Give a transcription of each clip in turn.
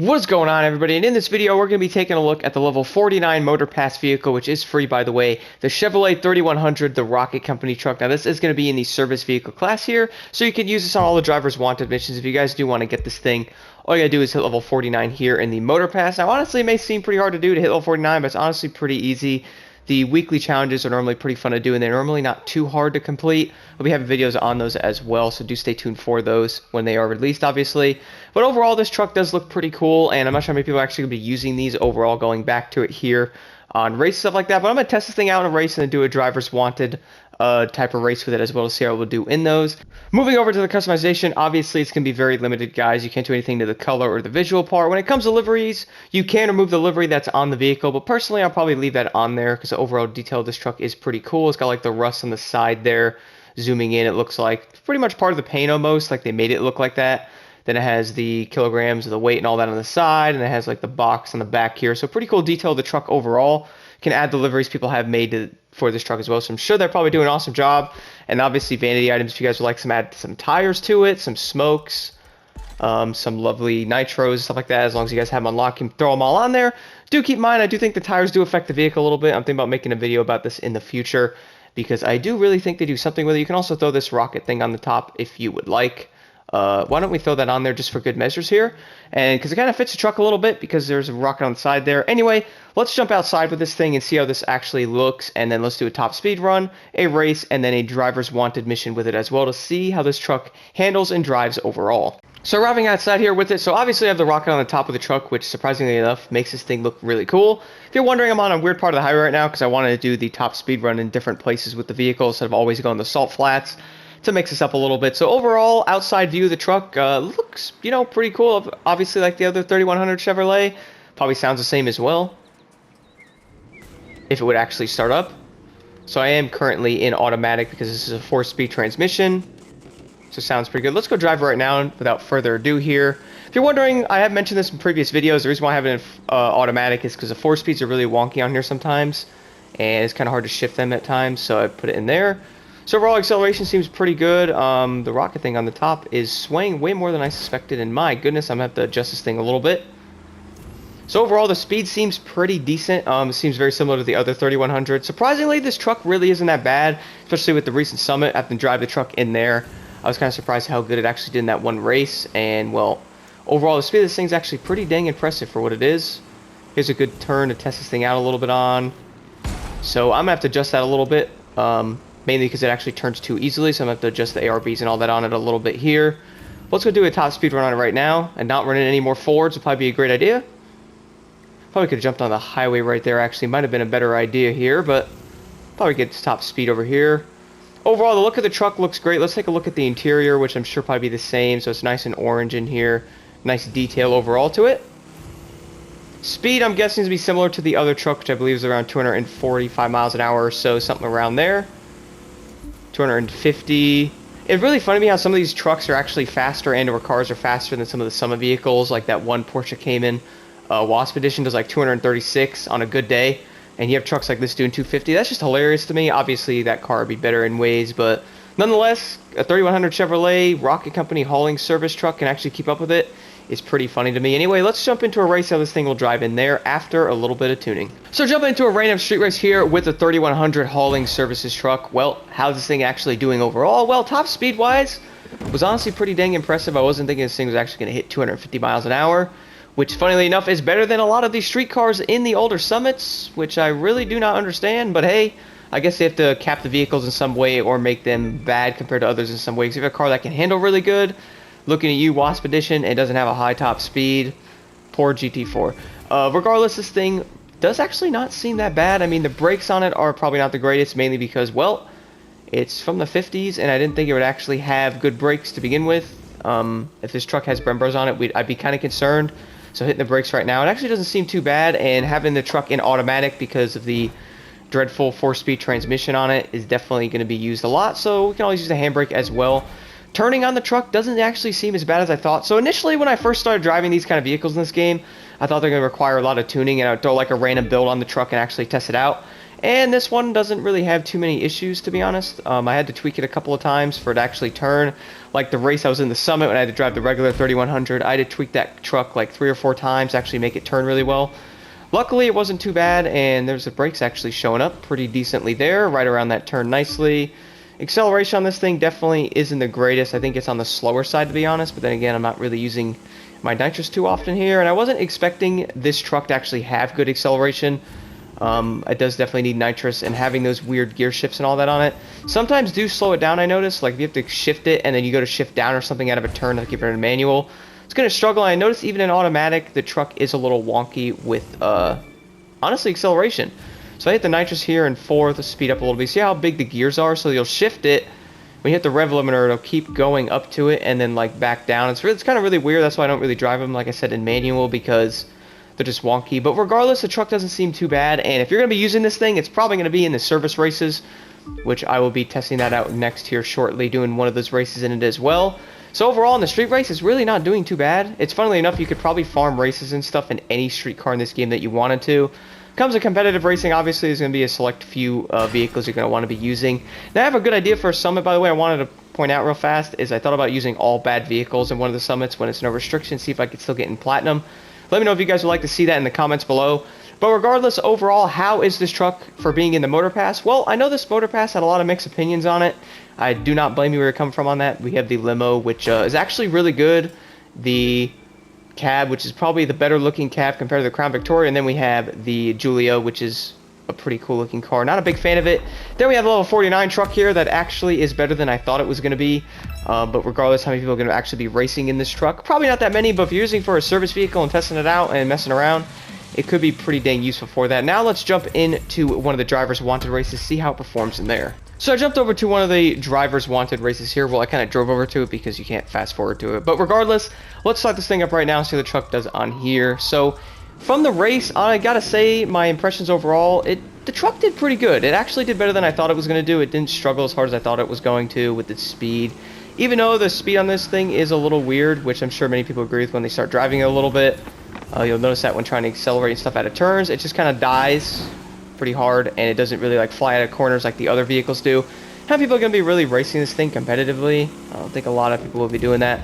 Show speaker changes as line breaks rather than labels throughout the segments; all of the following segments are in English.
What's going on, everybody? And in this video, we're going to be taking a look at the level 49 Motor Pass vehicle, which is free, by the way, the Chevrolet 3100, the Rocket Company truck. Now, this is going to be in the service vehicle class here, so you can use this on all the Drivers Wanted missions. If you guys do want to get this thing, all you got to do is hit level 49 here in the Motor Pass. Now, honestly, it may seem pretty hard to do to hit level 49, but it's honestly pretty easy. The weekly challenges are normally pretty fun to do, and they're normally not too hard to complete. We'll be having videos on those as well, so do stay tuned for those when they are released, obviously. But overall, this truck does look pretty cool, and I'm not sure how many people are actually going to be using these overall, going back to it here on race stuff like that. But I'm going to test this thing out in a race and then do a Drivers Wanted type of race with it as well to see how it will do in those. Moving over to the customization, obviously it's going to be very limited, guys. You can't do anything to the color or the visual part. When it comes to liveries, you can remove the livery that's on the vehicle, but personally I'll probably leave that on there because the overall detail of this truck is pretty cool. It's got like the rust on the side there. Zooming in, it looks like pretty much part of the paint almost, like they made it look like that. Then it has the kilograms of the weight and all that on the side, and it has like the box on the back here. So pretty cool detail of the truck overall. Can add the liveries people have made for this truck as well. So I'm sure they're probably doing an awesome job. And obviously vanity items, if you guys would like some, add some tires to it, some smokes, some lovely nitros, stuff like that. As long as you guys have them unlocked, you can throw them all on there. Do keep in mind, I do think the tires do affect the vehicle a little bit. I'm thinking about making a video about this in the future because I do really think they do something with it. You can also throw this rocket thing on the top if you would like. Why don't we throw that on there just for good measures here? And because it kind of fits the truck a little bit because there's a rocket on the side there. Anyway, let's jump outside with this thing and see how this actually looks. And then let's do a top speed run, a race, and then a Drivers Wanted mission with it as well to see how this truck handles and drives overall. So arriving outside here with it, so obviously I have the rocket on the top of the truck, which surprisingly enough makes this thing look really cool. If you're wondering, I'm on a weird part of the highway right now because I wanted to do the top speed run in different places with the vehicle instead of always going the salt flats to mix this up a little bit. So overall, outside view of the truck looks, pretty cool. Obviously, like the other 3100 Chevrolet, probably sounds the same as well if it would actually start up. So I am currently in automatic because this is a 4-speed transmission. So it sounds pretty good. Let's go drive right now without further ado here. If you're wondering, I have mentioned this in previous videos. The reason why I have it in automatic is because the 4-speeds are really wonky on here sometimes, and it's kind of hard to shift them at times, so I put it in there. So overall acceleration seems pretty good. The rocket thing on the top is swaying way more than I suspected, and my goodness, I'm going to have to adjust this thing a little bit. So overall, the speed seems pretty decent. It seems very similar to the other 3100. Surprisingly, this truck really isn't that bad, especially with the recent Summit. I have to drive the truck in there. I was kind of surprised how good it actually did in that one race, and well, overall, the speed of this thing's actually pretty dang impressive for what it is. Here's a good turn to test this thing out a little bit on. So I'm going to have to adjust that a little bit. Mainly because it actually turns too easily, so I'm going to have to adjust the ARBs and all that on it a little bit here. Let's go do a top speed run on it right now, and not running any more forwards would probably be a great idea. Probably could have jumped on the highway right there, actually. Might have been a better idea here, but probably get to top speed over here. Overall, the look of the truck looks great. Let's take a look at the interior, which I'm sure probably be the same, so it's nice and orange in here. Nice detail overall to it. Speed, I'm guessing, is going to be similar to the other truck, which I believe is around 245 miles an hour or so, something around there. 250. It's really funny to me how some of these trucks are actually faster and or cars are faster than some of the Summit vehicles. Like that one Porsche Cayman Wasp Edition does like 236 on a good day, and you have trucks like this doing 250. That's just hilarious to me. Obviously that car would be better in ways, but nonetheless, a 3100 Chevrolet Rocket Company hauling service truck can actually keep up with it. It's pretty funny to me. Anyway, let's jump into a race how this thing will drive in there after a little bit of tuning. So jumping into a random street race here with the 3100 hauling services truck. Well, how's this thing actually doing overall? Well, top speed wise was honestly pretty dang impressive. I wasn't thinking this thing was actually going to hit 250 miles an hour, which funnily enough is better than a lot of these street cars in the older Summits, which I really do not understand. But hey, I guess they have to cap the vehicles in some way or make them bad compared to others in some way. Because if you have a car that can handle really good, looking at you, Wasp Edition, it doesn't have a high top speed. Poor GT4. Regardless, this thing does actually not seem that bad. I mean, the brakes on it are probably not the greatest, mainly because, well, it's from the 50s, and I didn't think it would actually have good brakes to begin with. If this truck has Brembos on it, I'd be kind of concerned. So hitting the brakes right now, it actually doesn't seem too bad, and having the truck in automatic because of the dreadful 4-speed transmission on it is definitely going to be used a lot, so we can always use the handbrake as well. Turning on the truck doesn't actually seem as bad as I thought. So initially when I first started driving these kind of vehicles in this game, I thought they're going to require a lot of tuning, and I would throw like a random build on the truck and actually test it out. And this one doesn't really have too many issues, to be honest. I had to tweak it a couple of times for it to actually turn. Like the race I was in the Summit when I had to drive the regular 3100, I had to tweak that truck like 3 or 4 times to actually make it turn really well. Luckily, it wasn't too bad, and there's the brakes actually showing up pretty decently there, right around that turn nicely. Acceleration on this thing definitely isn't the greatest. I think it's on the slower side, to be honest, but then again, I'm not really using my nitrous too often here, and I wasn't expecting this truck to actually have good acceleration. It does definitely need nitrous, and having those weird gear shifts and all that on it sometimes do slow it down. I notice, like if you have to shift it and then you go to shift down or something out of a turn, like if you're in a manual, it's going to struggle. I notice even in automatic the truck is a little wonky with honestly acceleration. So I hit the nitrous here in 4th to speed up a little bit. See how big the gears are? So you'll shift it, when you hit the rev limiter it'll keep going up to it and then like back down. It's kind of really weird. That's why I don't really drive them, like I said, in manual, because they're just wonky. But regardless, the truck doesn't seem too bad, and if you're going to be using this thing, it's probably going to be in the service races, which I will be testing that out next here shortly, doing one of those races in it as well. So overall, in the street race, it's really not doing too bad. It's funnily enough, you could probably farm races and stuff in any street car in this game that you wanted to. Comes to competitive racing, obviously there's going to be a select few vehicles you're going to want to be using. Now I have a good idea for a summit, by the way. I wanted to point out real fast is I thought about using all bad vehicles in one of the summits when it's no restriction, see if I could still get in platinum. Let me know if you guys would like to see that in the comments below. But regardless, overall, how is this truck for being in the Motor Pass? Well, I know this Motor Pass had a lot of mixed opinions on it. I do not blame you where you're coming from on that. We have the limo, which is actually really good. The cab, which is probably the better looking cab compared to the Crown Victoria. And then we have the Giulia, which is a pretty cool looking car. Not a big fan of it. Then we have the level 49 truck here that actually is better than I thought it was going to be. But regardless, how many people are going to actually be racing in this truck? Probably not that many, but if you're using for a service vehicle and testing it out and messing around, it could be pretty dang useful for that. Now let's jump into one of the Drivers Wanted races, see how it performs in there. So I jumped over to one of the Drivers Wanted races here. Well, I kind of drove over to it because you can't fast forward to it. But regardless, let's start this thing up right now and see what the truck does on here. So from the race, I gotta say my impressions overall, the truck did pretty good. It actually did better than I thought it was going to do. It didn't struggle as hard as I thought it was going to with its speed. Even though the speed on this thing is a little weird, which I'm sure many people agree with when they start driving it a little bit. You'll notice that when trying to accelerate and stuff out of turns, it just kind of dies pretty hard, and it doesn't really like fly out of corners like the other vehicles do. How many people are going to be really racing this thing competitively? I don't think a lot of people will be doing that.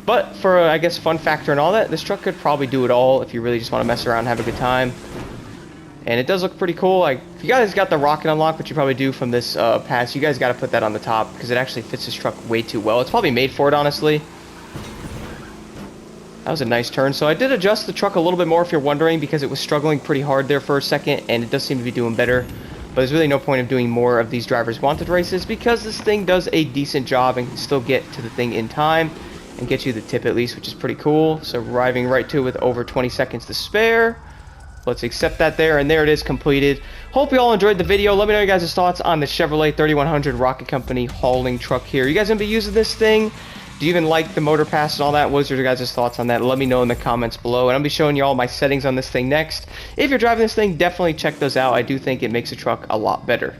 But for, I guess, fun factor and all that, this truck could probably do it all if you really just want to mess around and have a good time. And it does look pretty cool. Like, if you guys got the rocket unlock, which you probably do from this pass, you guys got to put that on the top because it actually fits this truck way too well. It's probably made for it, honestly. That was a nice turn. So I did adjust the truck a little bit more, if you're wondering, because it was struggling pretty hard there for a second, and it does seem to be doing better. But there's really no point of doing more of these Drivers Wanted races because this thing does a decent job and can still get to the thing in time and get you the tip at least, which is pretty cool. So arriving right to it with over 20 seconds to spare. Let's accept that there, and there it is, completed. Hope you all enjoyed the video. Let me know your guys' thoughts on the Chevrolet 3100 Rocket Company hauling truck here. You guys gonna be using this thing? Do you even like the Motor Pass and all that? What are your guys' thoughts on that? Let me know in the comments below, and I'll be showing you all my settings on this thing next. If you're driving this thing, definitely check those out. I do think it makes the truck a lot better.